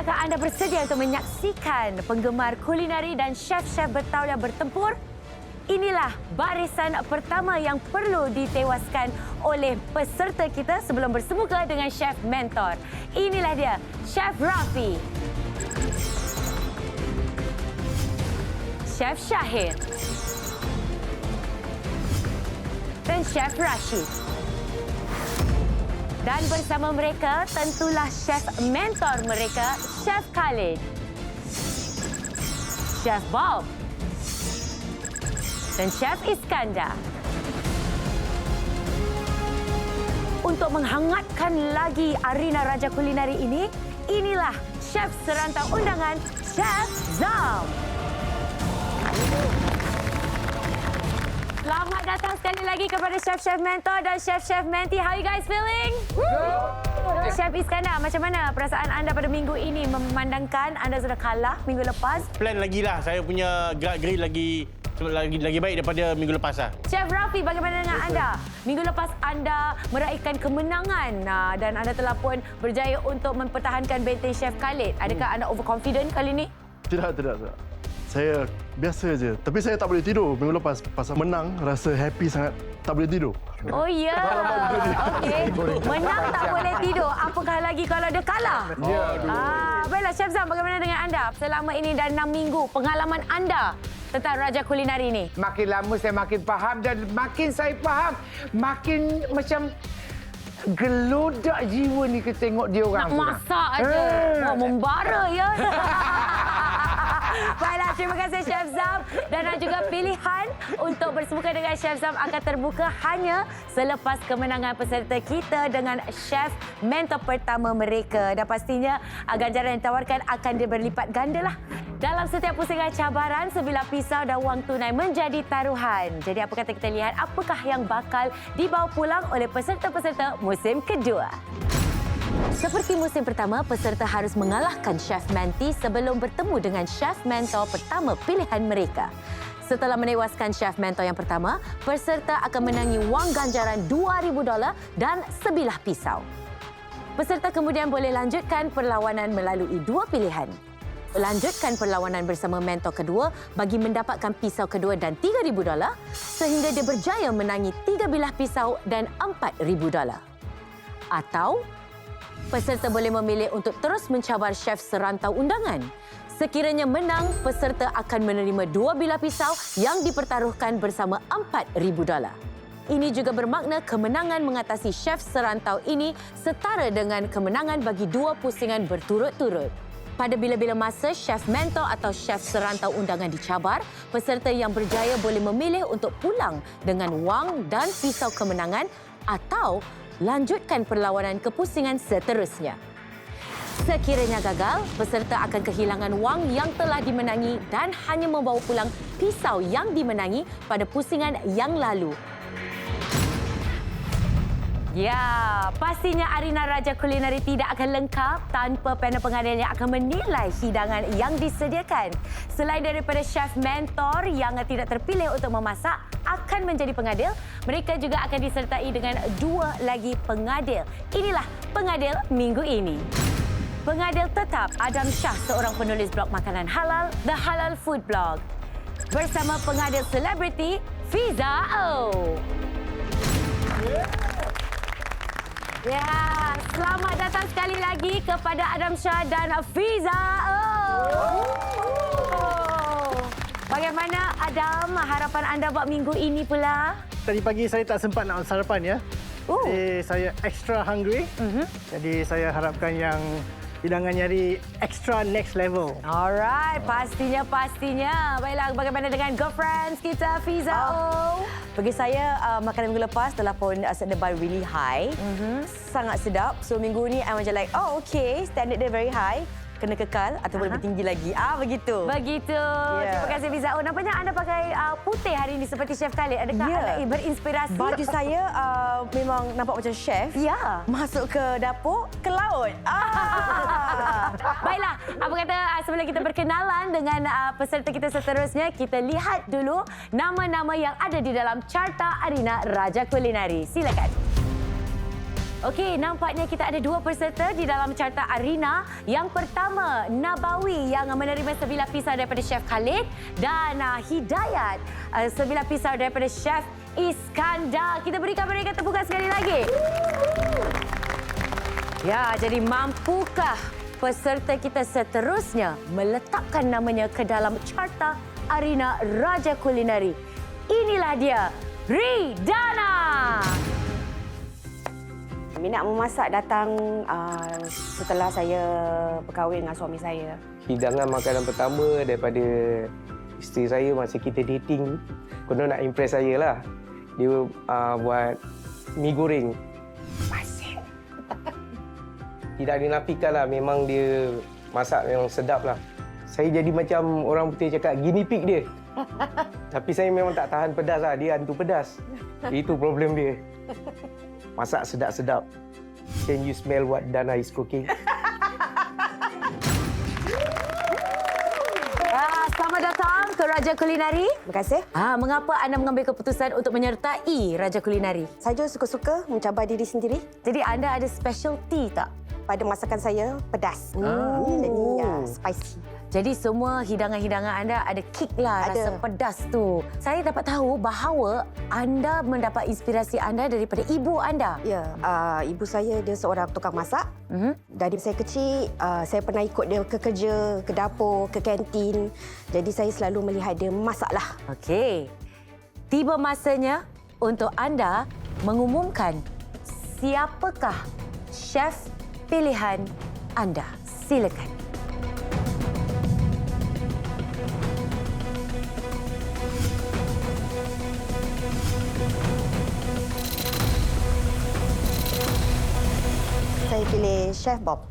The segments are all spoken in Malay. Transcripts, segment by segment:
Adakah anda bersedia untuk menyaksikan penggemar kulinari dan chef-chef bertauliah bertempur? Inilah barisan pertama yang perlu ditewaskan oleh peserta kita sebelum bersemuka dengan chef mentor. Inilah dia, Chef Rafi, Chef Syahir dan Chef Rashid. Dan bersama mereka tentulah chef mentor mereka, Chef Khalid, Chef Bob dan Chef Iskandar. Untuk menghangatkan lagi arena Raja Kulinari ini, inilah chef serantau undangan, Chef Zam. Selamat datang sekali lagi kepada chef-chef mentor dan chef-chef menti. How you guys feeling? Chef Iskandar, macam mana perasaan anda pada minggu ini memandangkan anda sudah kalah minggu lepas? Plan lagi lah. Saya punya gerak-gerik lagi baik daripada minggu lepas lah. Chef Rafi, bagaimana dengan anda? Minggu lepas anda meraihkan kemenangan dan anda telah pun berjaya untuk mempertahankan benteng Chef Khalid. Adakah anda overconfident kali ini? Tidak. Saya biasa je. Tapi saya tak boleh tidur minggu lepas. Pasal menang, rasa happy sangat. Tak boleh tidur. Oh ya. Okey. Menang tak boleh tidur. Apakah lagi kalau dia kalah? Baiklah Chef Zam, bagaimana dengan anda? Selama ini dah 6 minggu, pengalaman anda tentang Raja Kulinari ini. Makin lama saya makin faham dan makin saya faham, makin macam gelodak jiwa ni kita tengok dia orang. Nak masak aja. Wah, membara ya. Baiklah, terima kasih Chef Zam. Dan juga pilihan untuk bersemuka dengan Chef Zam akan terbuka hanya selepas kemenangan peserta kita dengan chef mentor pertama mereka. Dan pastinya ganjaran yang ditawarkan akan berlipat ganda lah. Dalam setiap pusingan cabaran, sebilah pisau dan wang tunai menjadi taruhan. Jadi apa kata kita lihat apakah yang bakal dibawa pulang oleh peserta-peserta musim kedua. Seperti musim pertama, peserta harus mengalahkan chef menti sebelum bertemu dengan chef mentor pertama pilihan mereka. Setelah menewaskan chef mentor yang pertama, peserta akan menangi wang ganjaran $2,000 dan sebilah pisau. Peserta kemudian boleh lanjutkan perlawanan melalui dua pilihan. Lanjutkan perlawanan bersama mentor kedua bagi mendapatkan pisau kedua dan $3,000 sehingga dia berjaya menangi 3 bilah pisau dan $4,000. Atau peserta boleh memilih untuk terus mencabar chef serantau undangan. Sekiranya menang, peserta akan menerima 2 bilah pisau yang dipertaruhkan bersama $4,000. Ini juga bermakna kemenangan mengatasi chef serantau ini setara dengan kemenangan bagi 2 pusingan berturut-turut. Pada bila-bila masa chef mentor atau chef serantau undangan dicabar, peserta yang berjaya boleh memilih untuk pulang dengan wang dan pisau kemenangan atau lanjutkan perlawanan ke pusingan seterusnya. Sekiranya gagal, peserta akan kehilangan wang yang telah dimenangi dan hanya membawa pulang pisau yang dimenangi pada pusingan yang lalu. Ya, pastinya arena Raja Kulinari tidak akan lengkap tanpa panel pengadil yang akan menilai hidangan yang disediakan. Selain daripada chef mentor yang tidak terpilih untuk memasak akan menjadi pengadil, mereka juga akan disertai dengan 2 lagi pengadil. Inilah pengadil minggu ini. Pengadil tetap Adam Shah, seorang penulis blog makanan halal, The Halal Food Blog. Bersama pengadil selebriti, Fiza O. Ya, selamat datang sekali lagi kepada Adam Shah dan Fiza O. Bagaimana Adam, harapan anda buat minggu ini pula? Tadi pagi saya tak sempat nak sarapan ya. Jadi saya extra hungry. Jadi saya harapkan yang hidangan nyari extra next level. Alright, pastinya. Baiklah, bagaimana dengan girlfriends kita, Fiza O? Bagi saya, makanan minggu lepas telah pun set the bar really high. Sangat sedap. So minggu ni, I macam like, oh okay, standard dia very high. Kena kekal ataupun lebih tinggi lagi. Begitu. Terima kasih Fiza O. Nampaknya anda pakai putih hari ini seperti Chef Khalid. Adakah anda berinspirasi? Baju saya memang nampak macam chef. Ya. Masuk ke dapur, ke laut. Baiklah, apa kata sebelum kita berkenalan dengan peserta kita seterusnya, kita lihat dulu nama-nama yang ada di dalam carta arena Raja Kulinari. Silakan. Okey, nampaknya kita ada 2 peserta di dalam carta Arina. Yang pertama, Nabawi yang menerima sebilah pisau daripada Chef Khalid dan Hidayat sebilah pisau daripada Chef Iskandar. Kita berikan mereka tepukan sekali lagi. Ya, jadi mampukah peserta kita seterusnya meletakkan namanya ke dalam carta Arina Raja Kulinari? Inilah dia, Ridana. Minat memasak datang setelah saya berkahwin dengan suami saya. Hidangan makanan pertama daripada isteri saya masa kita dating. Konon nak impress saya lah. Dia buat mi goreng. Masak. Tidak dinafikan lah, memang dia masak memang sedap lah. Saya jadi macam orang putih cakap, guinea pig dia. Tapi saya memang tak tahan pedas lah, dia hantu pedas. Itu problem dia. Masak sedap-sedap. Can you smell what Dana is cooking? Selamat datang ke Raja Kulinari. Terima kasih. Mengapa anda mengambil keputusan untuk menyertai Raja Kulinari? Saya suka-suka mencabar diri sendiri. Jadi anda ada specialty tak? Pada masakan saya, pedas. Jadi, spicy. Jadi semua hidangan-hidangan anda ada kick lah, Ada. rasa pedas tu. Saya dapat tahu bahawa anda mendapat inspirasi anda daripada ibu anda. Ya, ibu saya dia seorang tukang masak. Dari saya kecil, saya pernah ikut dia ke kerja, ke dapur, ke kantin. Jadi saya selalu melihat dia masak lah. Okey. Tiba masanya untuk anda mengumumkan siapakah chef pilihan anda. Silakan. Saya pilih Chef Bob.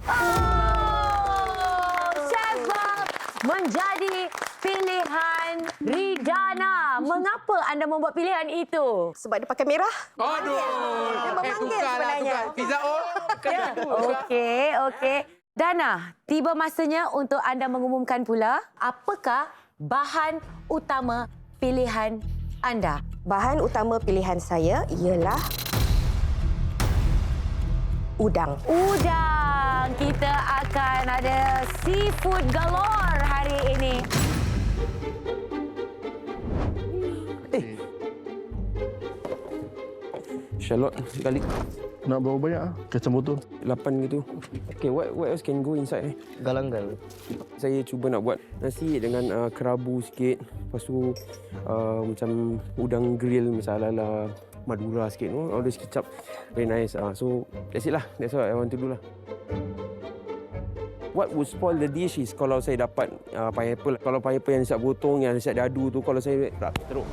Chef Bob menjadi pilihan Ridana. Mengapa anda membuat pilihan itu? Sebab dia pakai merah. Aduh. Dia memanggil sebenarnya. Pizza oh. Okey. Dana, tiba masanya untuk anda mengumumkan pula apakah bahan utama pilihan anda. Bahan utama pilihan saya ialah udang. Udang. Kita akan ada seafood galore hari ini. Shallot, garlic. Nak berapa banyak? Kacang botol. 8 gitu. Okay, what else can go inside? Galang-galang. Saya cuba nak buat nasi dengan kerabu sikit. Lepas tu macam udang grill misalnya ala Madura sikit. All this kicap. Very nice. So that's it lah. That's what I want to do lah. What would spoil the dish is kalau saya dapat pineapple. Kalau pineapple yang siap potong, yang siap dadu tu, kalau saya tak teruk.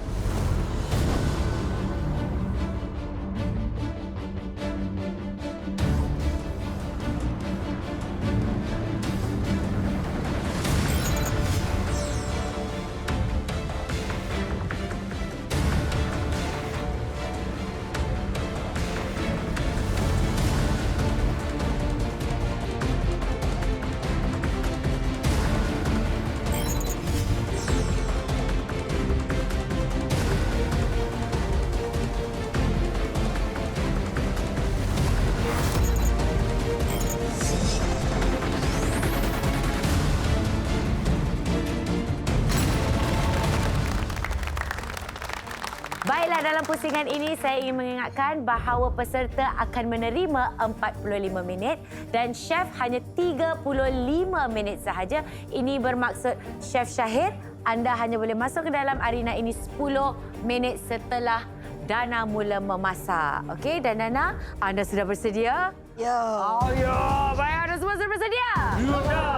Baiklah, dalam pusingan ini saya ingin mengingatkan bahawa peserta akan menerima 45 minit dan chef hanya 35 minit sahaja. Ini bermaksud Chef Syahir, anda hanya boleh masuk ke dalam arena ini 10 minit setelah Dana mula memasak. Okey, dan Dana, anda sudah bersedia? Ya. Oh ya, baik, anda semua sudah bersedia? Ya.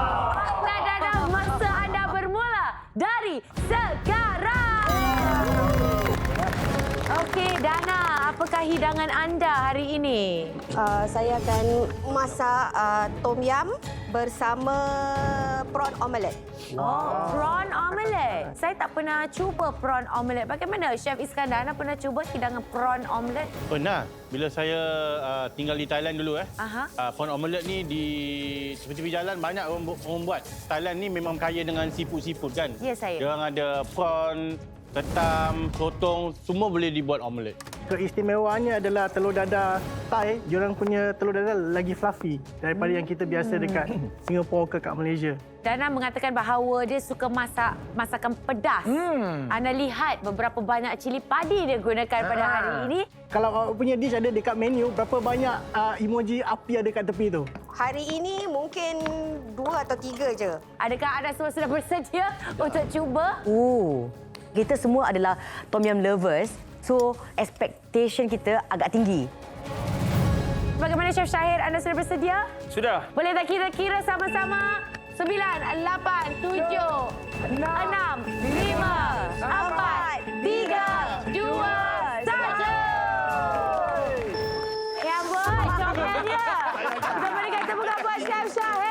Dan Dana, masa anda bermula dari sekarang. Okey, Dana, apakah hidangan anda hari ini? Saya akan masak tom yum bersama prawn omelette. Oh, prawn omelette. Saya tak pernah cuba prawn omelette. Bagaimana, Chef Iskandar, anda pernah cuba hidangan prawn omelette? Pernah. Bila saya tinggal di Thailand dulu. Prawn omelette ni di tepi-tepi jalan banyak orang buat. Thailand ni memang kaya dengan seafood-seafood kan? Ya, saya. Dia orang ada prawn, ketam, sotong, semua boleh dibuat omelet. Keistimewaannya adalah telur dadah Thai. Diorang punya telur dadah lagi fluffy daripada yang kita biasa dekat Singapura ke kat Malaysia. Dana mengatakan bahawa dia suka masak masakan pedas. Anda lihat beberapa banyak cili padi dia gunakan pada hari ini. Kalau awak punya dish ada dekat menu, berapa banyak emoji api ada kat tepi tu? Hari ini mungkin 2 atau 3 je. Adakah anda semua sudah bersedia untuk cuba? Kita semua adalah Tom Yum lovers. So, expectation kita agak tinggi. Bagaimana Chef Syahir, anda sudah bersedia? Sudah. Boleh tak kita kira sama-sama? 9, 8, 7, 6, 5, 4, 3, 2, 1. Yang buat coklatnya. Kita berikan tepukan buat Chef Syahir.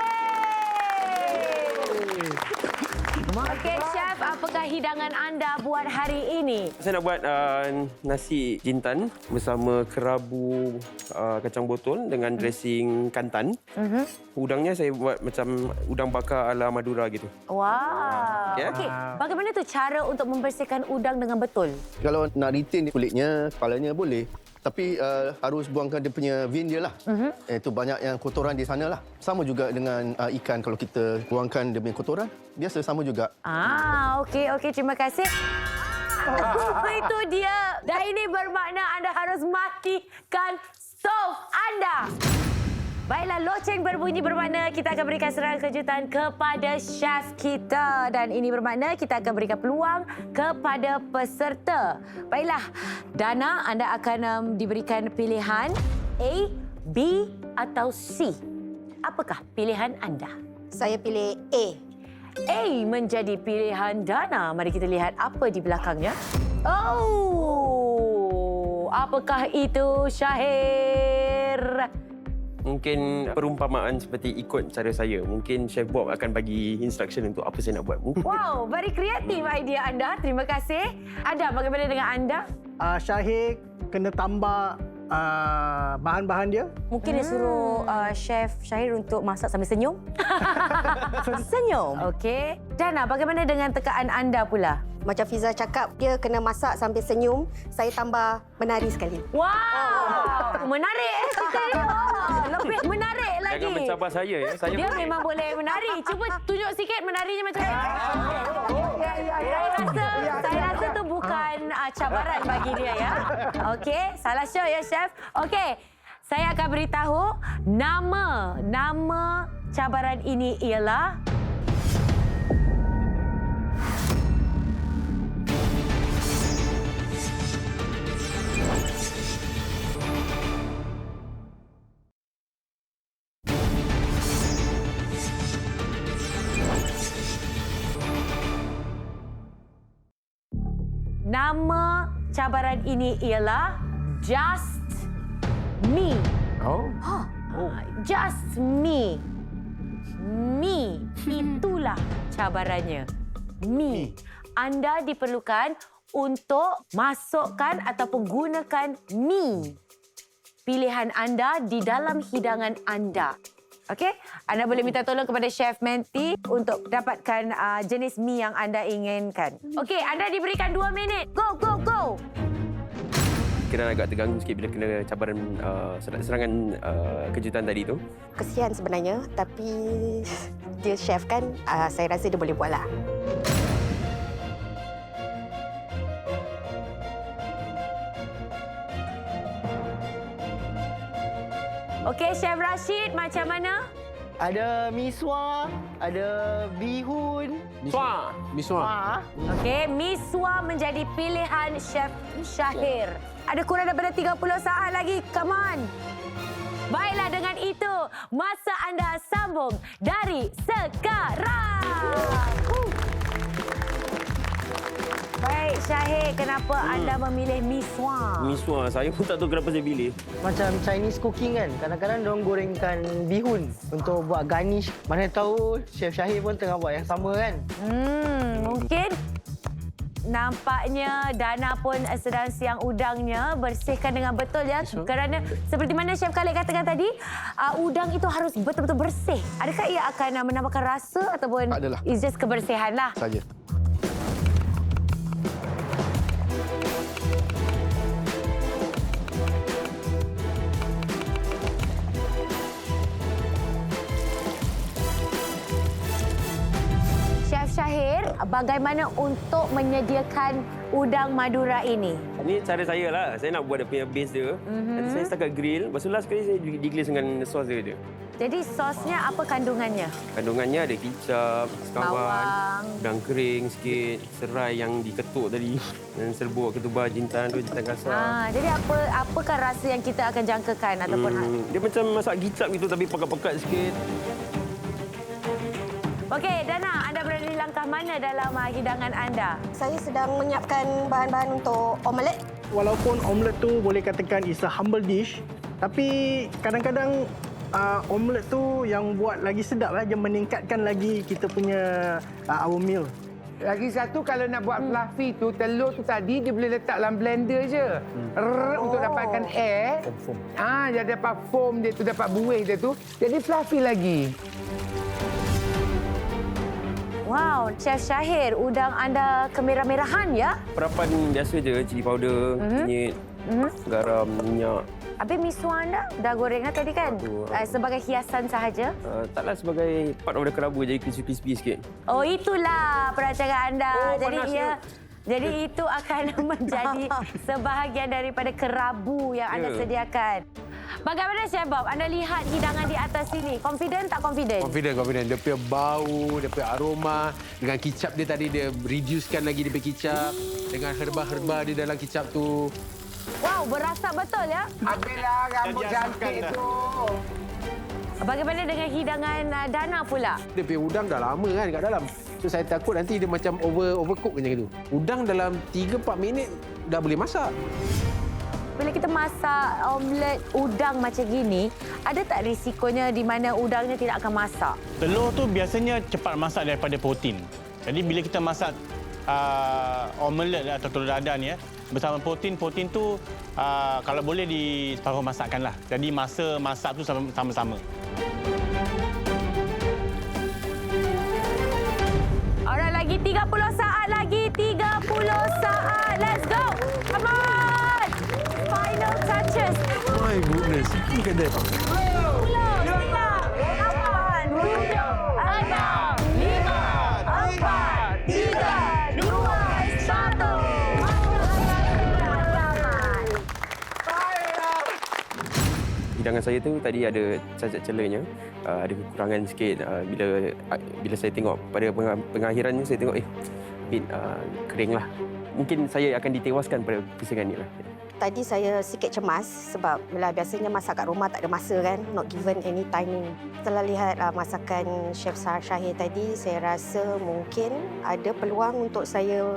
Okey, Chef, apakah hidangan anda buat hari ini? Saya nak buat nasi jintan bersama kerabu kacang botol dengan dressing kantan. Udangnya saya buat macam udang bakar ala Madura gitu. Wow. Okay. Okey, bagaimana tu cara untuk membersihkan udang dengan betul? Kalau nak retain kulitnya, kepalanya boleh. Tapi harus buangkan dia punya vein dia lah. Itu banyak yang kotoran di sana lah. Sama juga dengan ikan, kalau kita buangkan dia punya kotoran, biasa sama juga. Okey. Terima kasih. Itu dia. Dan ini bermakna anda harus matikan stov anda. Baiklah, loceng berbunyi bermakna kita akan berikan serangan kejutan kepada chef kita. Dan ini bermakna kita akan berikan peluang kepada peserta. Baiklah, Dana, anda akan diberikan pilihan A, B atau C. Apakah pilihan anda? Saya pilih A. A menjadi pilihan Dana. Mari kita lihat apa di belakangnya. Oh, apakah itu, Syahir? Mungkin perumpamaan seperti ikut cara saya. Mungkin Chef Bob akan bagi instruction untuk apa saya nak buat. Wow, very kreatif idea anda. Terima kasih. Ada, bagaimana dengan anda? Syahir kena tambah bahan-bahan dia. Mungkin dia suruh Chef Syahir untuk masak sambil senyum. Senyum. Okey. Dana, bagaimana dengan tekaan anda pula? Macam Fiza cakap, dia kena masak sambil senyum. Saya tambah menari sekali. Wow! Menarik cerita dia. Lebih menarik lagi. Jangan mencabar saya ya. Dia memang boleh menari. Cuba tunjuk sikit menarinya macam mana. Saya rasa tu bukan cabaran bagi dia ya. Okey, salah show ya chef. Okey. Saya akan beritahu nama cabaran ini ialah Nama cabaran ini ialah Just Me. Just Me. Me. Itulah cabarannya. Me. Anda diperlukan untuk masukkan ataupun gunakan mi pilihan anda di dalam hidangan anda. Okey, anda boleh minta tolong kepada Chef Menti untuk dapatkan jenis mi yang anda inginkan. Okey, anda diberikan 2 minit. Go, go, go. Kira agak terganggu sikit bila kena cabaran serangan kejutan tadi tu. Kesian sebenarnya, tapi dia chef kan, saya rasa dia boleh buat lah. Okey, Chef Rashid, macam mana? Ada miswa, ada bihun. Miswa. Okey, miswa menjadi pilihan Chef Syahir. Ada kurang daripada 30 saat lagi. Come on. Baiklah, dengan itu, masa anda sambung dari sekarang. Baik, Syahir, kenapa anda memilih miswa? Miswa. Saya pun tak tahu kenapa saya pilih. Macam Chinese cooking kan. Kadang-kadang diorang gorengkan bihun untuk buat garnish. Mana tahu Chef Syahir pun tengah buat yang sama kan. Mungkin nampaknya Dana pun sedang siang udangnya. Bersihkan dengan betul ya. Kerana seperti mana Chef Khalid katakan tadi, udang itu harus betul-betul bersih. Adakah ia akan menambahkan rasa ataupun Tak adalah. it's just kebersihan lah? Saja. bagaimana untuk menyediakan udang Madura ini? Ini cara saya lah. Saya nak buat dia punya base dia. Nanti saya setakat grill. Lepas tu last sekali saya diglaze dengan sos dia. Jadi sosnya apa kandungannya? Kandungannya ada kicap, sekawan, Bawang. udang kering sikit, serai yang diketuk tadi, dan serbuk, ketumbar, jintan kasar. Jadi apakah rasa yang kita akan jangkakan ataupun Dia macam masak kicap gitu tapi pekat-pekat sikit. Okey, Dana, anda berada di langkah mana dalam hidangan anda? Saya sedang menyiapkan bahan-bahan untuk omelet. Walaupun omelet tu boleh katakan is a humble dish, tapi kadang-kadang omelet tu yang buat lagi sedap, dia meningkatkan lagi kita punya our meal. Lagi satu, kalau nak buat fluffy tu, telur tu tadi dia boleh letak dalam blender je. Untuk dapatkan air. Foam. Dia dapat foam dia tu, dapat buih dia tu. Jadi fluffy lagi. Wow, Chef Syahir, udang anda kemerah-merahan ya? Perapan biasa je, cili powder, kunyit, garam, minyak. Habis miso anda dah goreng tadi kan? Sebagai hiasan sahaja? Taklah sebagai part of the kerabu, jadi crispy-crispy sikit. Oh, itulah perancangan anda. Panasnya. Jadi itu akan menjadi sebahagian daripada kerabu yang anda sediakan. Bagaimana Chef Bob? Anda lihat hidangan di atas sini. Confident tak confident? Confident. Dia punya bau, dia punya aroma. Dengan kicap dia tadi, dia reducekan lagi dia punya kicap. Dengan herba-herba di dalam kicap tu. Wow, berasap betul ya? Ambillah rambut cantik tu. Bagaimana dengan hidangan Dana pula? Dia punya udang dah lama kan kat dalam. So saya takut nanti dia macam overcook macam itu. Udang dalam 3-4 minit dah boleh masak. Bila kita masak omelet udang macam gini, ada tak risikonya di mana udangnya tidak akan masak? Telur tu biasanya cepat masak daripada protein. Jadi bila kita masak omelet atau telur dadar ni bersama protein tu kalau boleh di separuh masakkan lah. Jadi masa masak tu sama-sama. Alright, lagi 30 saat lagi. 30 saat. Let's go. Come on. Final touches. My goodness. Look at that. 10, 9, 8, 3, 2, 1. Hidangan saya tu tadi ada cacat celanya, ada kekurangan sikit. Bila saya tengok pada pengakhirannya, saya tengok kering lah. Mungkin saya akan ditewaskan pada pusingan ni lah. Tadi saya sikit cemas sebab biasanya masak kat rumah tak ada masa kan, not given any timing. Setelah lihat masakan Chef Syahir tadi, saya rasa mungkin ada peluang untuk saya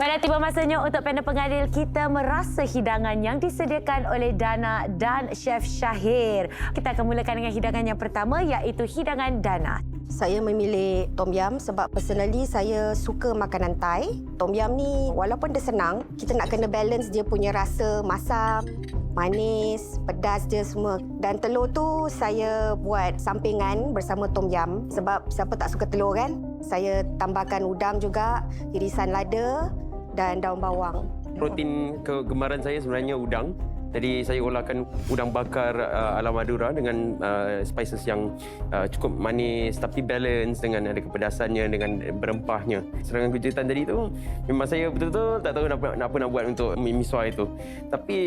Pada tiba masanya untuk panel pengadil kita merasa hidangan yang disediakan oleh Dana dan Chef Syahir. Kita akan mulakan dengan hidangan yang pertama iaitu hidangan Dana. Saya memilih tom yum sebab personally saya suka makanan Thai. Tom yum ni walaupun dia senang, kita nak kena balance dia punya rasa masam, manis, pedas dia semua. Dan telur tu saya buat sampingan bersama tom yum sebab siapa tak suka telur kan? Saya tambahkan udang juga, irisan lada dan daun bawang. Protein kegemaran saya sebenarnya udang. Jadi saya olahkan udang bakar ala Madura dengan spices yang cukup manis tapi balance dengan ada kepedasannya dengan berempahnya. Serangan kejutan tadi tu memang saya betul-betul tak tahu apa nak buat untuk miso itu. Tapi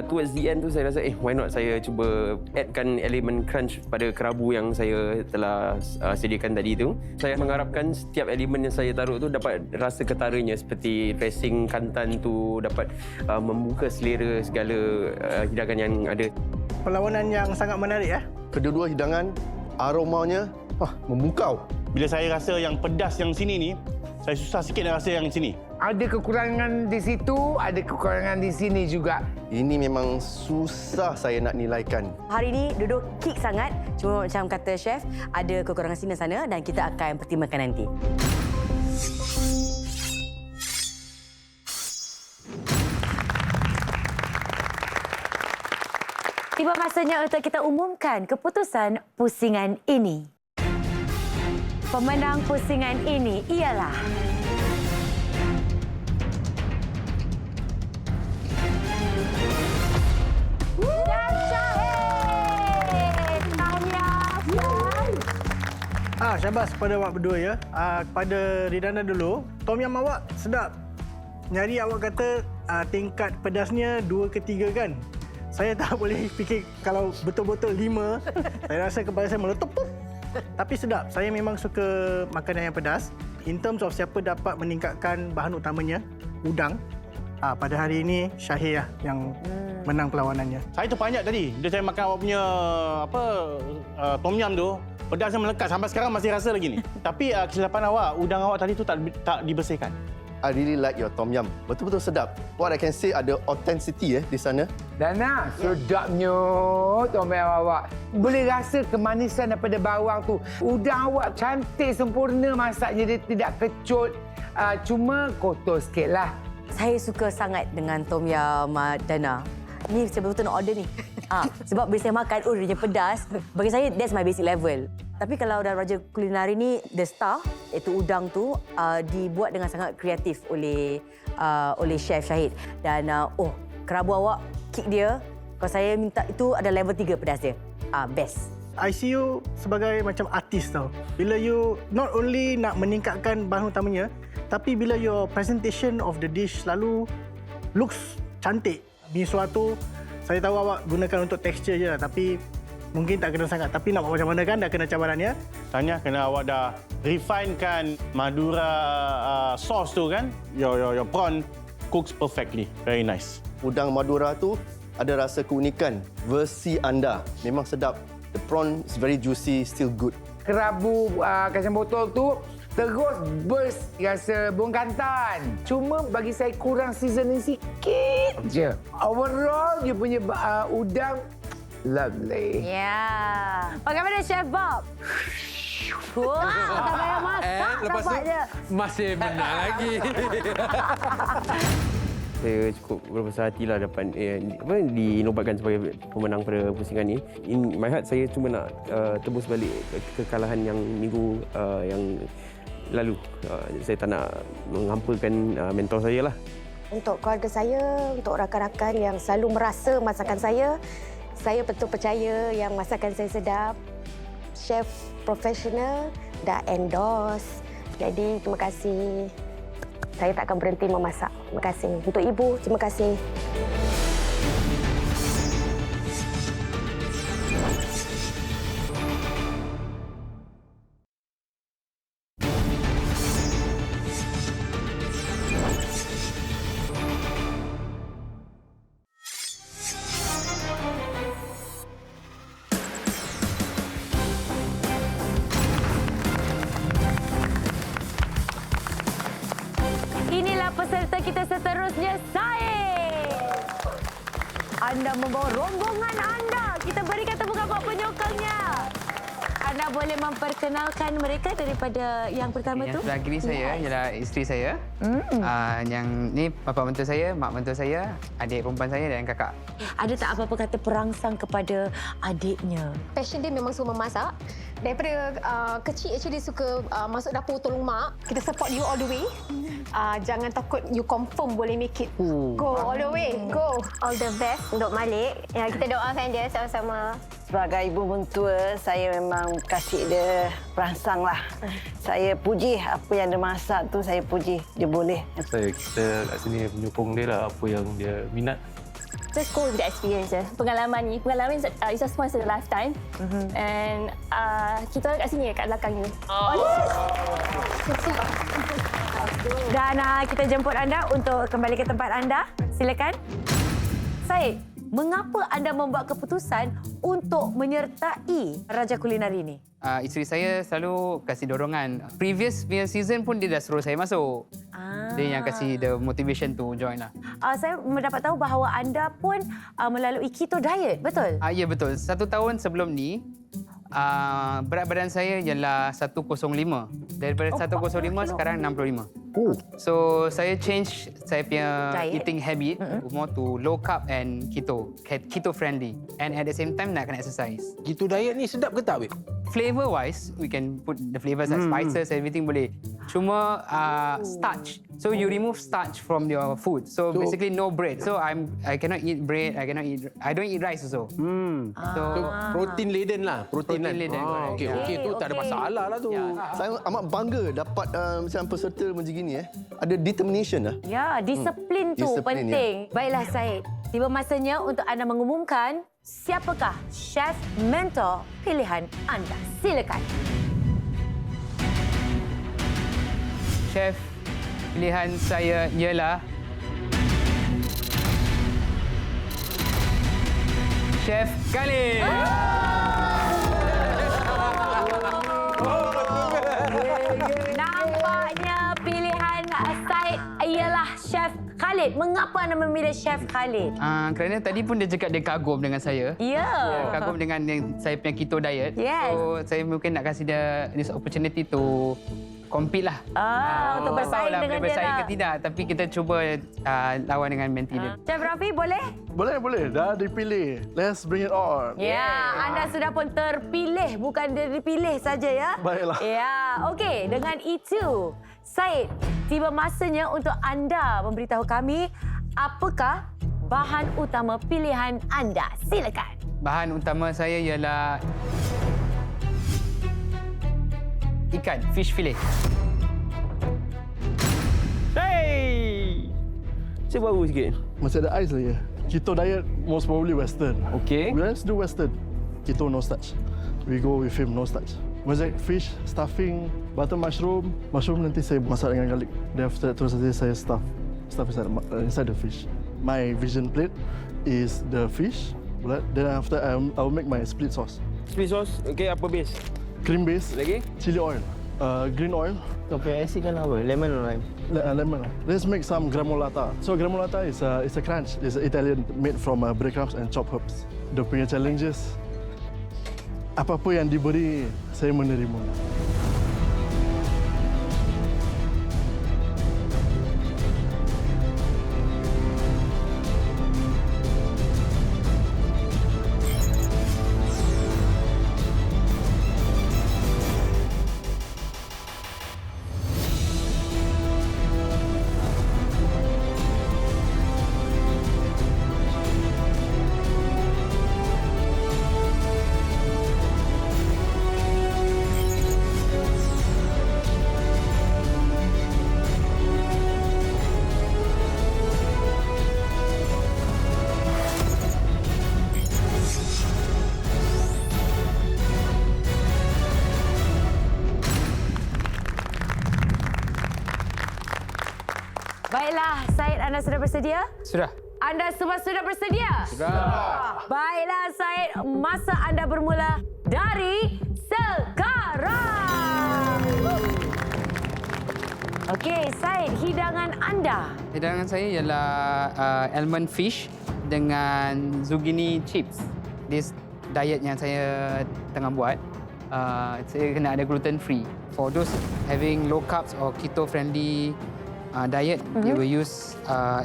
towards the end tu saya rasa why not saya cuba addkan elemen crunch pada kerabu yang saya telah sediakan tadi tu. Saya mengharapkan setiap elemen yang saya taruh tu dapat rasa ketaranya seperti dressing kantan tu dapat membuka selera segala hidangan yang ada. Perlawanan yang sangat menarik Kedua-dua hidangan aromanya memukau. Bila saya rasa yang pedas yang sini ni, saya susah sikit nak rasa yang sini. Ada kekurangan di situ, ada kekurangan di sini juga. Ini memang susah saya nak nilaikan. Hari ini duduk kick sangat. Cuma macam kata chef, ada kekurangan sini dan sana dan kita akan pertimbangkan nanti. Tiba masanya untuk kita umumkan keputusan pusingan ini. Pemenang pusingan ini ialah Chef Syahir. Tahniah. Syabas kepada awak berdua ya. Kepada Ridana dulu, tom yum awak sedap. Nyari awak kata tingkat pedasnya 2 ke 3 kan? Saya tak boleh fikir kalau betul-betul 5. Saya rasa kepala saya meletup. Tapi sedap. Saya memang suka makanan yang pedas. In terms of siapa dapat meningkatkan bahan utamanya, udang. Pada hari ini Syahir lah yang menang perlawanannya. Saya terpanjat tadi. Dia saya makan awak punya tom yum tu. Pedasnya melekat. Sampai sekarang masih rasa lagi ni. Tapi kesilapan awak, udang awak tadi tu tak dibersihkan. I really like your tom yum. Betul-betul sedap. What I can say ada authenticity di sana. Dana, sedapnya tom yum awak. Boleh rasa kemanisan daripada bawang tu. Udang awak cantik, sempurna masaknya. Dia tidak kecut. Cuma kotor sikit lah. Saya suka sangat dengan tom yum Dana. Ni saya betul-betul nak order ni. Sebab bila saya makan, dia punya pedas. Bagi saya, that's my basic level. Tapi kalau dah Raja Kulinari ni, the star, iaitu udang tu, dibuat dengan sangat kreatif oleh Chef Syahid. Dan kerabu awak, kick dia. Kalau saya minta, itu ada level 3 pedas dia. Best. I see you sebagai macam artis tau. Bila you not only nak meningkatkan bahan utamanya, tapi bila your presentation of the dish selalu looks cantik. Mi suatu, saya tahu awak gunakan untuk tekstur je lah, tapi mungkin tak kena sangat. Tapi nak buat macam mana kan, dah kena cabarannya. Tanya kena awak dah refine-kan Madura sauce tu kan. Your prawn cooks perfectly. Very nice. Udang Madura tu ada rasa keunikan. Versi anda memang sedap. The prawn is very juicy, still good. Kerabu kacang botol tu terus burst rasa bung kantan. Cuma bagi saya kurang seasoning sikit je. Overall, dia punya udang lovely. Ya. Bagaimana Chef Bob? Wah, tak payah masak. Lepas tu masih menang lagi. Saya cukup berbesar hatilah dapat dinobatkan sebagai pemenang pada pusingan ni. In my heart, saya cuma nak tebus balik kekalahan yang minggu yang lalu. Saya tak nak menghampakan mentor saya lah. Untuk keluarga saya, untuk rakan-rakan yang selalu merasa masakan saya betul percaya yang masakan saya sedap. Chef profesional dah endorse. Jadi terima kasih. Saya tak akan berhenti memasak. Terima kasih. Untuk ibu, terima kasih. Inilah peserta kita seterusnya, Said. Anda membawa rombongan anda. Kita berikan tepukan buat penyokongnya. Anda boleh memperkenalkan mereka daripada yang pertama tu? Sebelah kiri saya ialah isteri saya. Yang ni bapa mentua saya, mak mentua saya, adik perempuan saya dan kakak. Ada tak apa-apa kata perangsang kepada adiknya? Passion dia memang suka memasak. Daripada kecil actually suka masuk dapur tolong mak. Kita support you all the way. Jangan takut, you confirm boleh make it. Go all the way, go. All the best untuk Malik. Ya, kita doakan dia sama-sama. Sebagai ibu mentua, saya memang kasih dia perangsang lah. Saya puji apa yang dia masak tu, saya puji. Dia boleh. Kita kat sini menyokong dia lah apa yang dia minat. Just go with the experience je. Pengalaman is just once in a lifetime. And kita kat sini, kat belakang ni. Dan kita jemput anda untuk kembali ke tempat anda. Silakan. Said, mengapa anda membuat keputusan untuk menyertai Raja Kulinari ini? Isteri saya selalu kasih dorongan. Previous season pun dia dah suruh saya masuk. Dia yang kasih the motivation to join lah. Saya mendapat tahu bahawa anda pun melalui keto diet, betul? Ya, betul. 1 tahun sebelum ni, berat badan saya ialah 105. Daripada 105 sekarang 65. So saya change saya punya Diet. eating habit more to low carb and keto friendly, and at the same time nak kena exercise. Keto diet ni sedap ke tak, Wib? Flavor wise, we can put the flavors like spices, everything boleh. Cuma starch. So you remove starch from your food. So basically no bread. So I cannot eat bread. I don't eat rice also. So protein laden lah, protein laden. Okey, tu tak ada masalah lah tu. Saya amat bangga dapat macam peserta macam gini Ada determination lah. Ya, disiplin tu Disiplin, penting. Baiklah Syed, tiba masanya untuk anda mengumumkan siapakah chef mentor pilihan anda. Silakan. Chef pilihan saya ialah Chef Khalid. Nampaknya pilihan Syed ialah Chef Khalid. Mengapa anda memilih Chef Khalid? Kerana tadi pun dia cakap dia kagum dengan saya. Ya. Kagum dengan yang saya punya keto diet. Yes. So saya mungkin nak kasih dia this opportunity to compete lah. Untuk bersaing dengan dia bersaing lah. ke tidak, tapi kita cuba lawan dengan menti dia. Chef Rafi, boleh? Boleh. Dah dipilih. Let's bring it on. Ya, anda sudah pun terpilih, bukan dia dipilih saja ya. Baiklah. Ya, okey. Dengan itu, Syed, tiba masanya untuk anda memberitahu kami apakah bahan utama pilihan anda. Silakan. Bahan utama saya ialah ikan, fish fillet. Hey! Saya baru sikit. Masih ada ais lagi. Keto diet most probably Western. Okay. Let's do Western. Keto no starch. We go with him no starch. Mosaic fish, stuffing, butter mushroom. Mushroom nanti saya masak dengan garlic. Then after that terus nanti saya stuff inside the fish. My vision plate is the fish. Then after I'll make my split sauce. Split sauce, okay, apa base? Cream base. Lagi? Chili oil. Green oil. Kau punya asid kan apa? Lemon or lime? Lemon. Let's make some gremolata. So gremolata is a crunch. It's Italian made from breadcrumbs and chopped herbs. Dia punya challenges. Apa-apa yang diberi, saya menerima. Baiklah, Syed, anda sudah bersedia? Sudah. Anda semua sudah bersedia? Sudah. Baiklah, Syed, masa anda bermula dari sekarang. Okey, Syed, hidangan anda. Hidangan saya ialah almond fish dengan zucchini chips. This diet yang saya tengah buat, saya kena ada gluten free. For those having low carbs or keto friendly diet, they will use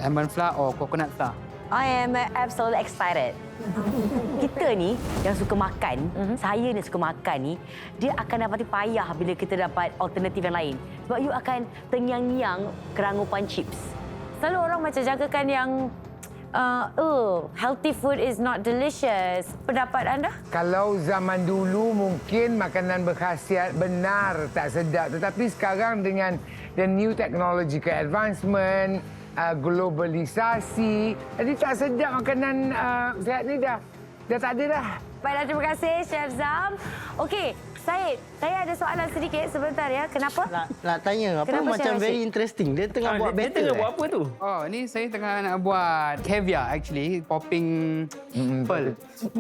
almond flour or coconut flour. I am absolutely excited. Kita ni yang suka makan, saya ni suka makan ni, dia akan dapati payah bila kita dapat alternatif yang lain. Sebab you akan tengyang-nyang kerangupan chips. Selalu orang macam jangkakan yang healthy food is not delicious. Pendapat anda? Kalau zaman dulu mungkin makanan berkhasiat benar tak sedap. Tetapi sekarang dengan the new technological advancement, globalisasi, jadi tak sedap makanan sihat ni dah tak ada dah. Baiklah, terima kasih Chef Zam. Okey, Syed, saya ada soalan sedikit sebentar ya. Kenapa? Nak tanya, apa Kenapa macam Chef very Rashid? interesting. Dia tengah buat Dia battle. tengah buat apa tu? Oh, ni saya tengah nak buat caviar actually, popping pearl. Keep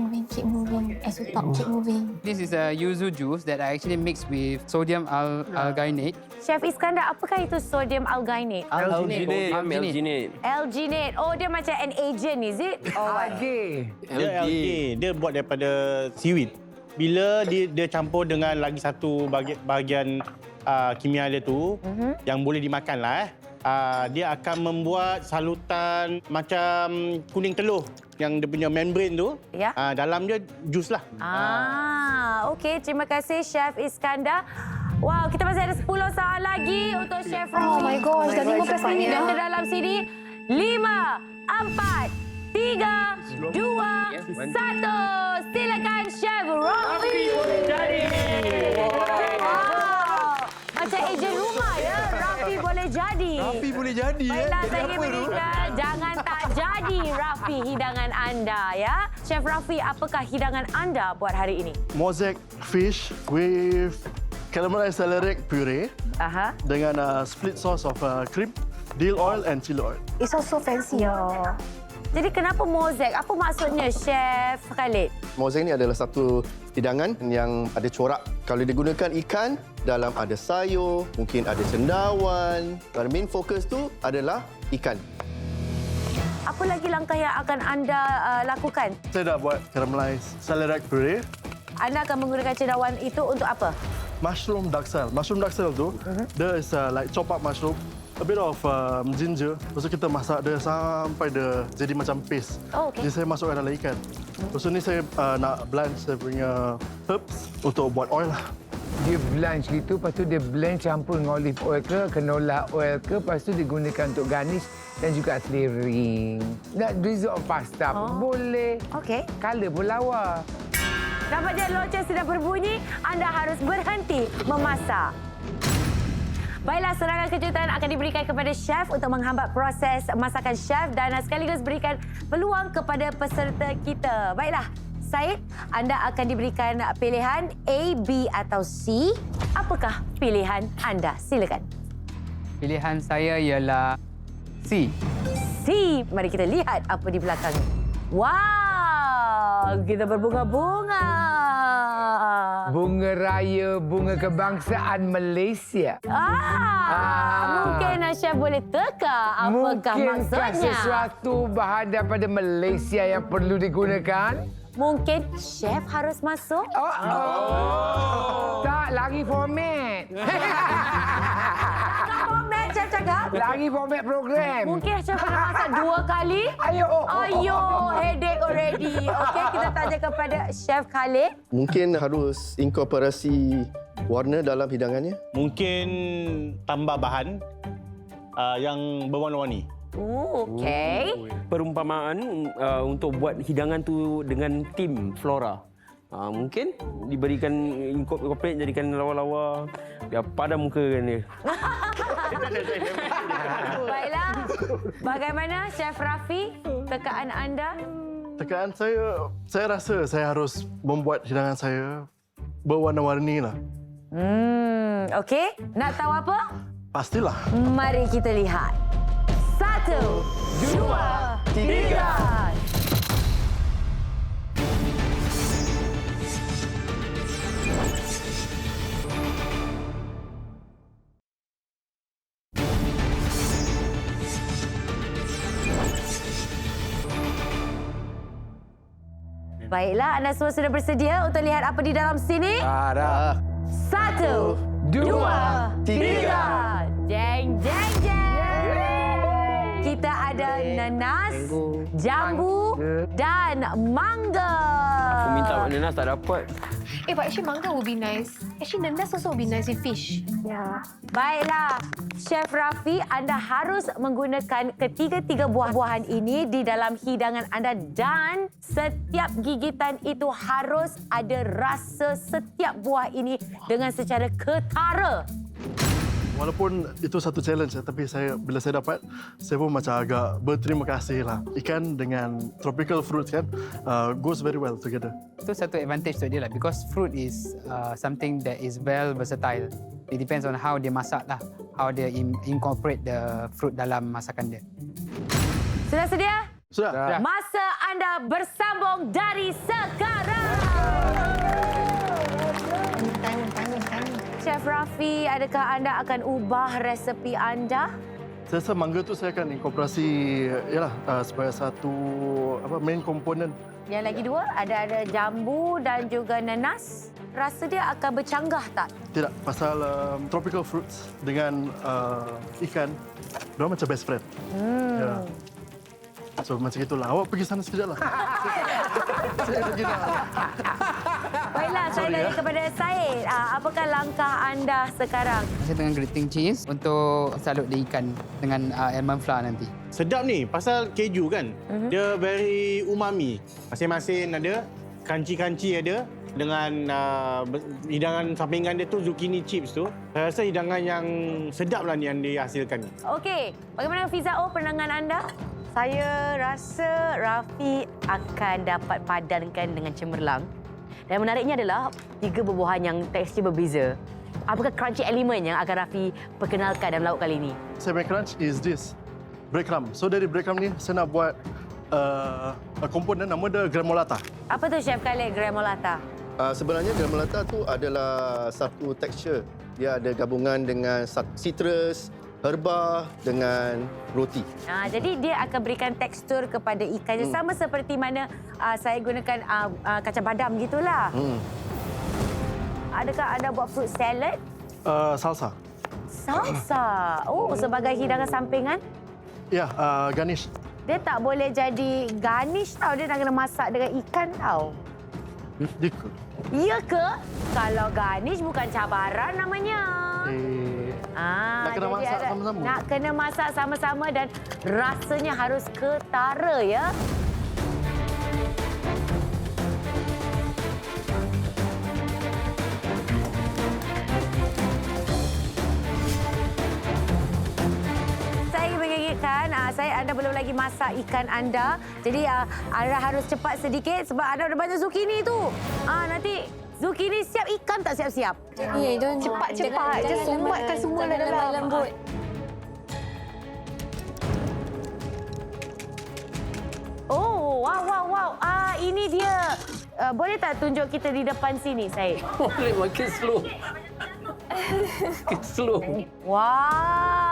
moving. As we talk, keep moving. This is a yuzu juice that I actually mix with sodium alginate. Chef Iskandar, apakah itu sodium alginate? Alginate. Alginate. Oh, dia macam an agent, is it? Oh, Algae. Dia algae. Dia buat daripada seaweed. bila dia campur dengan lagi satu bahagian kimia dia tu yang boleh dimakan lah dia akan membuat salutan macam kuning telur yang dia punya membrane tu. Ya. Dalam dia jus lah. Okey, terima kasih Chef Iskandar. Wow, kita masih ada 10 soalan lagi untuk Chef Rafi. Oh my gosh, dah 15 minit Dan dah. ke dalam sini 5, 4, 3, 2, 1. Silakan Chef Rafi. Macam ejen rumah ya, Rafi boleh jadi. Rafi boleh jadi. Baiklah, Jadi saya apa tu? berikan jangan tak jadi Rafi hidangan anda ya. Chef Rafi, apakah hidangan anda buat hari ini? Mosaic fish with caramelized celeriac puree dengan split sauce of cream, dill oil and chili oil. It's so fancy. Jadi kenapa mosaic? Apa maksudnya Chef Khalid? Mosaic ni adalah satu hidangan yang ada corak. Kalau digunakan ikan, dalam ada sayur, mungkin ada cendawan. Dan main fokus tu adalah ikan. Apa lagi langkah yang akan anda lakukan? Saya dah buat caramelized celeriac puree. Anda akan menggunakan cendawan itu untuk apa? Mushroom duxelle. Mushroom duxelle tu, dia is like chop up mushroom. A bit of ginger. Lepas tu kita masak dia sampai dia jadi macam paste. Oh, okey. Jadi saya masukkan dalam ikan. Lepas tu ni saya nak blanch saya punya herbs untuk buat oil lah. Dia blanch gitu, lepas tu dia blend campur dengan olive oil ke, canola oil ke, lepas tu digunakan untuk garnish dan juga seledri. Nak drizzle of pasta pun boleh. Okey. Colour pun lawa. Nampaknya loceng sudah berbunyi, anda harus berhenti memasak. Baiklah, serangan kejutan akan diberikan kepada chef untuk menghambat proses masakan chef dan sekaligus berikan peluang kepada peserta kita. Baiklah, Syed, anda akan diberikan pilihan A, B atau C. Apakah pilihan anda? Silakan. Pilihan saya ialah C. C. Mari kita lihat apa di belakangnya. Wow, kita berbunga-bunga. Bunga raya, bunga kebangsaan Malaysia. Mungkin chef boleh teka apakah Mungkinkah maksudnya. sesuatu bahan daripada Malaysia yang perlu digunakan? Mungkin chef harus masuk. Tak, lagi format. Format chef cakap. Lagi format program. Mungkin chef pernah masak 2 kali. Ayo, headache already. Okey, kita tanya kepada Chef Khalid. Mungkin harus inkorporasi warna dalam hidangannya. Mungkin tambah bahan yang berwarna-warni. Okey. Perumpamaan untuk buat hidangan tu dengan tim Flora. Mungkin diberikan incorporate jadikan lawa-lawa biar padam muka kan dia. Baiklah. Bagaimana Chef Rafi? Tekaan anda? Tekaan saya rasa saya harus membuat hidangan saya berwarna-warni lah. Okey. Nak tahu apa? Pastilah. Mari kita lihat. 1, 2, 3. Baiklah, anda semua sudah bersedia untuk lihat apa di dalam sini? Dah. 1, 2, 3. Jeng, jeng, jeng. Kita ada nanas, jambu dan mangga. Aku minta nanas tak dapat. But actually manga would be nice. Actually nanas also would be nice with fish. Ya. Baiklah, Chef Rafi, anda harus menggunakan ketiga-tiga buah-buahan ini di dalam hidangan anda dan setiap gigitan itu harus ada rasa setiap buah ini dengan secara ketara. Walaupun itu satu challenge, tapi bila saya dapat, saya pun macam agak berterima kasih lah. Ikan dengan tropical fruits kan, goes very well together. Itu satu advantage untuk dia lah because fruit is something that is well versatile. It depends on how dia masak lah, how dia incorporate the fruit dalam masakan dia. Sudah sedia? Sudah. Masa anda bersambung dari sekarang. Chef Rafi, adakah anda akan ubah resepi anda? Saya rasa mangga tu saya akan inkorporasi sebagai satu main komponen. Yang lagi dua, ada jambu dan juga nanas. Rasa dia akan bercanggah tak? Tidak, pasal tropical fruits dengan ikan, mereka macam best friend. Ya. So macam itulah. Awak pergi sana sekejap lah. Saya pergi dah. Baiklah, saya nanya kepada Syed. Apakah langkah anda sekarang? Saya tengah grating cheese untuk salut di ikan dengan almond flour nanti. Sedap ni, pasal keju kan. Dia very umami. Masing-masing ada, crunchy ada. Dengan hidangan sampingan dia tu, zucchini chips tu. Saya rasa hidangan yang sedap lah ni yang dihasilkan. Okey, bagaimana Fizao pandangan anda? Saya rasa Rafi akan dapat padankan dengan cemerlang. Dan menariknya adalah 3 buah-buahan yang tekstur berbeza. Apakah crunchy element yang akan Rafi perkenalkan dalam lauk kali ini? Saya punya crunch is this, breadcrumb. So dari breadcrumb ni, saya nak buat komponen nama dia gremolata. Apa tu Chef Khalid, gremolata? Sebenarnya gremolata tu adalah satu tekstur. Dia ada gabungan dengan citrus, herba dengan roti. Jadi dia akan berikan tekstur kepada ikannya. Sama seperti mana saya gunakan kacang badam gitulah. Adakah anda buat fruit salad? Salsa. Salsa. Oh, sebagai hidangan sampingan? Ya, garnish. Dia tak boleh jadi garnish tau. Dia nak kena masak dengan ikan tau. Ya ke? Kalau garnish bukan cabaran namanya. Nak kena masak sama-sama. Nak kena masak sama-sama dan rasanya harus ketara ya. Saya mengingatkan, anda belum lagi masak ikan anda. Jadi anda harus cepat sedikit sebab ada banyak zucchini tu. Nanti zucchini siap, ikan tak siap-siap. Cepat-cepat je sumbatkan semua dalam lembut. Oh, wow. Ini dia. Boleh tak tunjuk kita di depan sini, Syed? Boleh, makin slow. Makin slow. Wow.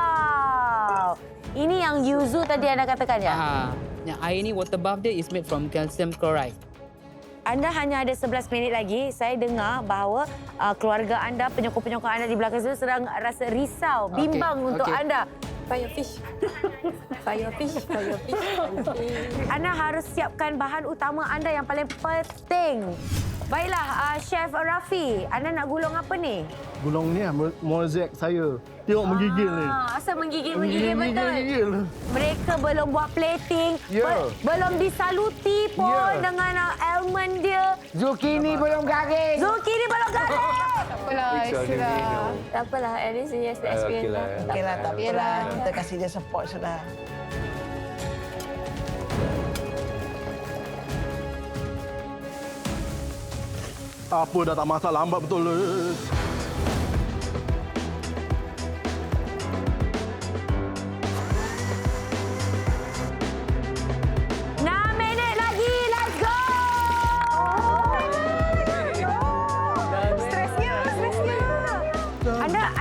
Ini yang yuzu tadi anda katakan ya? Yang air ni, water bath dia is made from calcium chloride. Anda hanya ada 11 minit lagi. Saya dengar bahawa keluarga anda, penyokong-penyokong anda di belakang situ sedang rasa risau, bimbang untuk anda. Fire fish. Fire fish. Anda harus siapkan bahan utama anda yang paling penting. Baiklah, Chef Rafi, anda nak gulung apa ni? Gulung ni mozek saya. Tengok menggigil ni. Asal menggigil betul. Menggigil. Mereka belum buat plating, belum disaluti pun dengan almond dia. Zucchini belum garing. Tak apalah, at least he has the experience. Okeylah, tak apalah. Kita kasih dia support sudah. Apa dah tak masak, lambat betul.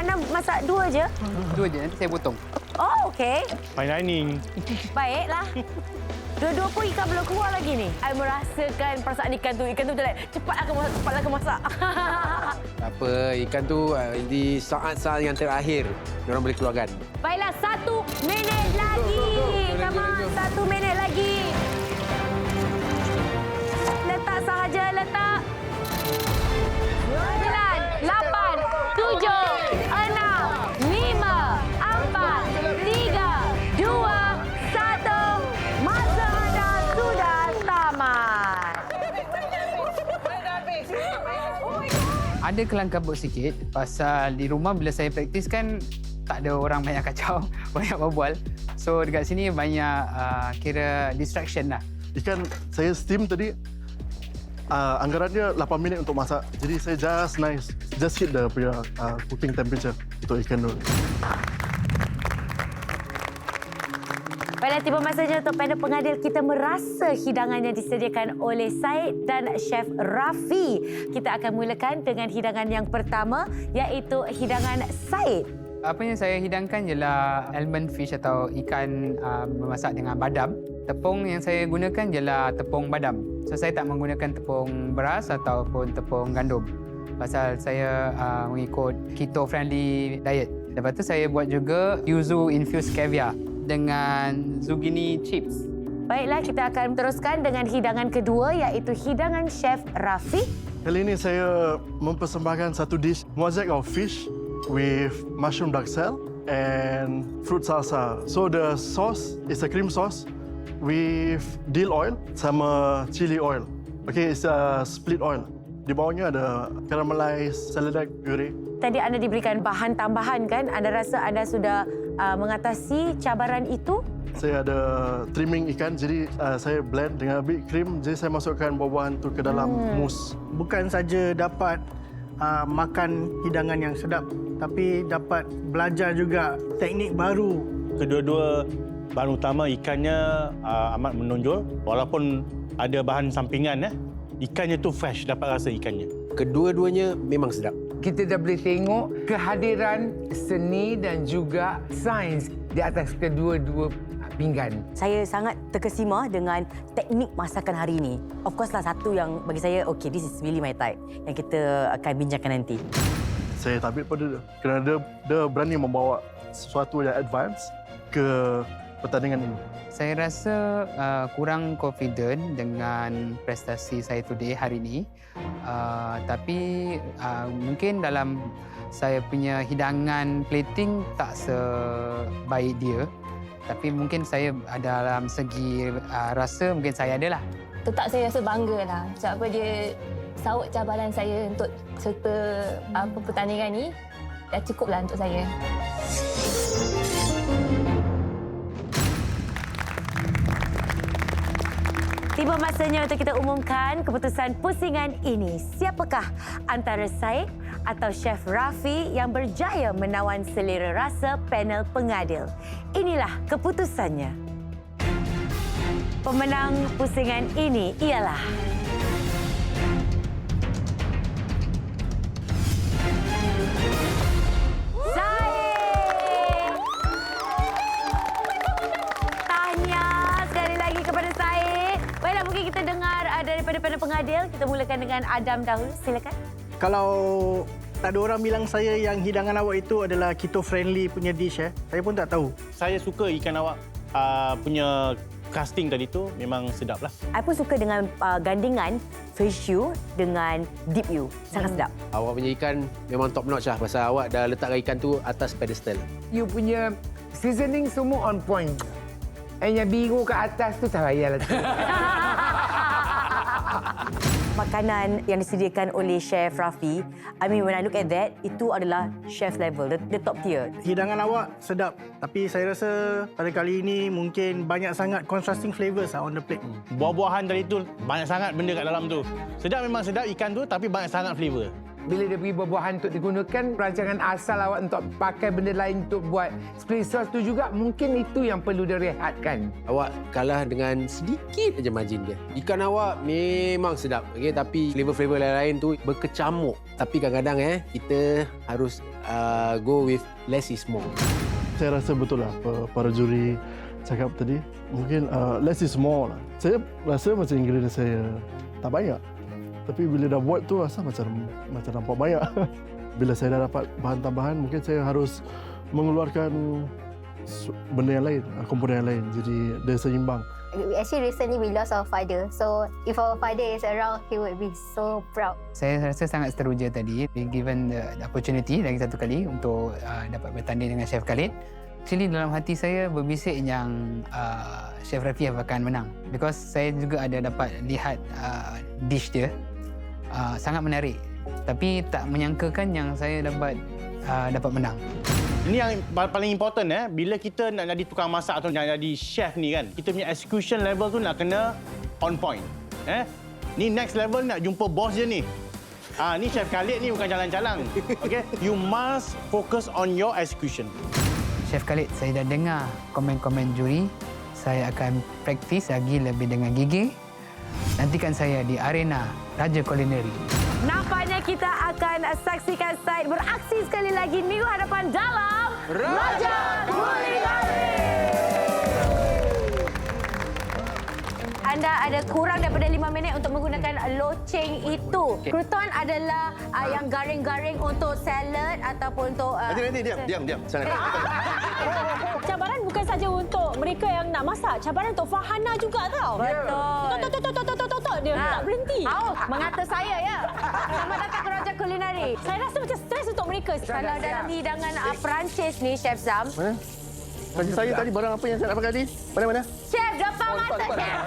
Anda masak 2 je? 2 je, nanti saya potong. Oh, okey. Fine dining. Baiklah. Dua-dua pun ikan belum keluar lagi ni. I merasakan perasaan ikan tu. Ikan tu macam cepatlah ke masak. Tak apa, ikan tu di saat-saat yang terakhir diorang boleh keluarkan. Baiklah, 1 minit lagi. Come on, 1 minit lagi. Letak sahaja, letak. 9, 8, 7, 6, 5, 4, 3, 2, 1. Masa anda sudah tamat. Ada kelang kabut sikit pasal di rumah bila saya praktis kan tak ada orang banyak kacau, banyak berbual. So dekat sini banyak kira distraction lah. Ikan saya steam tadi, anggaran dia 8 minit untuk masak. Jadi saya just hit the cooking temperature untuk ikan tu. Baiklah, tiba masanya untuk panel pengadil kita merasa hidangan yang disediakan oleh Syed dan Chef Rafi. Kita akan mulakan dengan hidangan yang pertama iaitu hidangan Syed. Apa yang saya hidangkan ialah almond fish atau ikan memasak dengan badam. Tepung yang saya gunakan ialah tepung badam. So saya tak menggunakan tepung beras ataupun tepung gandum. Pasal saya mengikut keto friendly diet. Lepas tu saya buat juga yuzu infused caviar dengan zucchini chips. Baiklah, kita akan teruskan dengan hidangan kedua iaitu hidangan Chef Rafi. Kali ini saya mempersembahkan satu dish mosaic of fish with mushroom duxelle and fruit salsa. So the sauce is a cream sauce with dill oil sama chili oil. Okay, it's a split oil. Di bawahnya ada caramelized celery puree. Tadi anda diberikan bahan tambahan kan? Anda rasa anda sudah mengatasi cabaran itu? Saya ada trimming ikan, jadi saya blend dengan a bit cream. Jadi saya masukkan buah-buahan tu ke dalam mousse. Bukan saja dapat makan hidangan yang sedap, tapi dapat belajar juga teknik baru. Kedua-dua bahan utama ikannya amat menonjol. Walaupun ada bahan sampingan, ikannya tu fresh, dapat rasa ikannya. Kedua-duanya memang sedap. Kita dah boleh tengok kehadiran seni dan juga sains di atas kedua-dua pinggan. Saya sangat terkesima dengan teknik masakan hari ini. Of course lah, satu yang bagi saya, okay, this is really my type yang kita akan bincangkan nanti. Saya tabik pada dia kerana dia berani membawa sesuatu yang advance ke pertandingan ini. Saya rasa kurang confident dengan prestasi saya today hari ini. Tapi mungkin dalam saya punya hidangan plating tak sebaik dia. Tapi mungkin saya dalam segi rasa mungkin saya ada lah. Tetap saya rasa bangga lah. Sebab apa dia sahut cabaran saya untuk serta pertandingan ni. Dah cukup lah untuk saya. Tiba masanya untuk kita umumkan keputusan pusingan ini. Siapakah antara Syed atau Chef Rafi yang berjaya menawan selera rasa panel pengadil? Inilah keputusannya. Pemenang pusingan ini ialah Syed. Tahniah sekali lagi kepada Syed. Baiklah, mungkin kita dengar daripada panel pengadil. Kita mulakan dengan Adam dahulu. Silakan. Kalau tak ada orang bilang saya yang hidangan awak itu adalah keto friendly punya dish, saya pun tak tahu. Saya suka ikan awak punya casting tadi tu memang sedap lah. Saya pun suka dengan gandingan fish you dengan deep you. Sangat sedap. Awak punya ikan memang top notch lah pasal awak dah letakkan ikan tu atas pedestal. You punya seasoning semua on point. Yang biru ke atas tu tak payahlah. Makanan yang disediakan oleh Chef Rafi, I mean when I look at that, itu adalah chef level, the top tier. Hidangan awak sedap, tapi saya rasa pada kali ini mungkin banyak sangat contrasting flavors on the plate. Buah-buahan tadi tu banyak sangat benda kat dalam tu. Sedap memang sedap ikan tu, tapi banyak sangat flavor. Bila dia beri buah-buahan untuk digunakan, perancangan asal awak untuk pakai benda lain untuk buat split sauce tu juga, mungkin itu yang perlu direhatkan. Awak kalah dengan sedikit aja margin dia. Ikan awak memang sedap, okay? Tapi flavor-flavor lain-lain tu berkecamuk. Tapi kadang-kadang kita harus go with less is more. Saya rasa betul lah para juri cakap tadi. Mungkin less is more lah. Saya rasa macam ingredient saya tak banyak. Tapi bila dah buat tu rasa macam nampak banyak. Bila saya dah dapat bahan tambahan, mungkin saya harus mengeluarkan benda yang lain, komponen yang lain. Jadi dia seimbang. Actually recently we lost our father. So if our father is around, he would be so proud. Saya rasa sangat teruja tadi. Given the opportunity lagi satu kali untuk dapat bertanding dengan Chef Khalid. Actually dalam hati saya berbisik yang Chef Rafi akan menang. Because saya juga ada dapat lihat dish dia. Sangat menarik. Tapi tak menyangkakan yang saya dapat menang. Ini yang paling important bila kita nak jadi tukang masak atau nak jadi chef ni kan, kita punya execution level tu nak kena on point. Ni next level nak jumpa bos je ni. Ni Chef Khalid ni bukan jalan-jalan. Okay? You must focus on your execution. Chef Khalid, saya dah dengar komen-komen juri. Saya akan praktis lagi lebih dengan gigih. Nantikan saya di arena Raja Kulineri. Nampaknya kita akan saksikan Syed beraksi sekali lagi minggu hadapan dalam Raja Kulinari. Anda ada kurang daripada 5 minit untuk menggunakan loceng itu. Crouton adalah yang garing-garing untuk salad ataupun untuk... Nanti, diam. Sana. Cabaran bukan saja untuk mereka yang nak masak. Cabaran untuk Farhana juga tau. Betul. Tok. Dia tak berhenti. Mengata saya ya. Selamat datang ke Raja Kulinari. Saya rasa macam stres untuk mereka. Kalau dalam hidangan Perancis ni, Chef Zam. Mana? Kasih saya tadi barang apa yang saya nak pakai tadi? Mana? Chef, depan mata Chef.